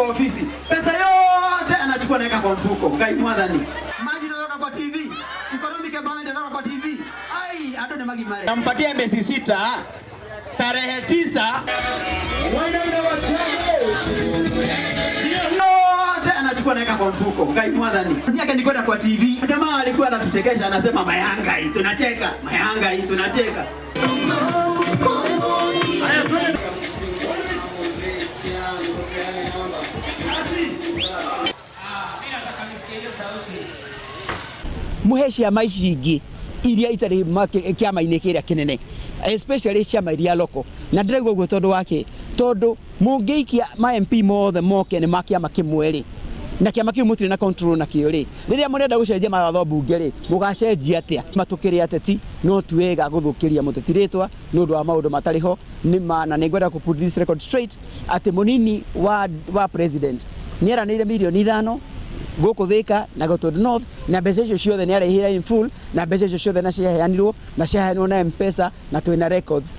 kwa ofisi. Pesa yote anachukua naweka kwa mfuko. Ngai mwadhani. Maji natoka kwa TV. Economic empowerment natoka kwa TV. Ai, hata ni magi male. Nampatia miezi 6 tarehe 9 Wainaina yote anachukua naweka kwa mfuko. Ngai mwadhani. Kazi yake ni kwenda kwa TV. Jamaa alikuwa anatuchekesha anasema mayanga hii tunacheka. Mayanga hii tunacheka. Muhecia maichingi iria itari kiama-inĩ kĩrĩa kĩnene, especially ciama iria loko, na ndĩrauga ũguo tondũ wake tondũ mũngĩikia ma MP mothe moke nĩ makiama kĩmwe rĩ na kiama kĩu mũtirĩ na control na kĩo rĩ rĩrĩa mũrenda gũcenjia mawatho bunge rĩ mũgacenjia atĩa matukĩrĩ ateti no tuwega gũthũkĩria mũteti rĩtwa nĩ ũndũ wa maũndũ matarĩ ho na nĩngwenda ku put this record straight atĩ mũnini wa president nĩ eranĩire milioni 5 gũkũ Thika na Gotod North na mbeca icio ciothe nĩ arehire in full na mbeca icio ciothe na ciaheanirwo na ciaheanirwo na M-Pesa na twĩna records.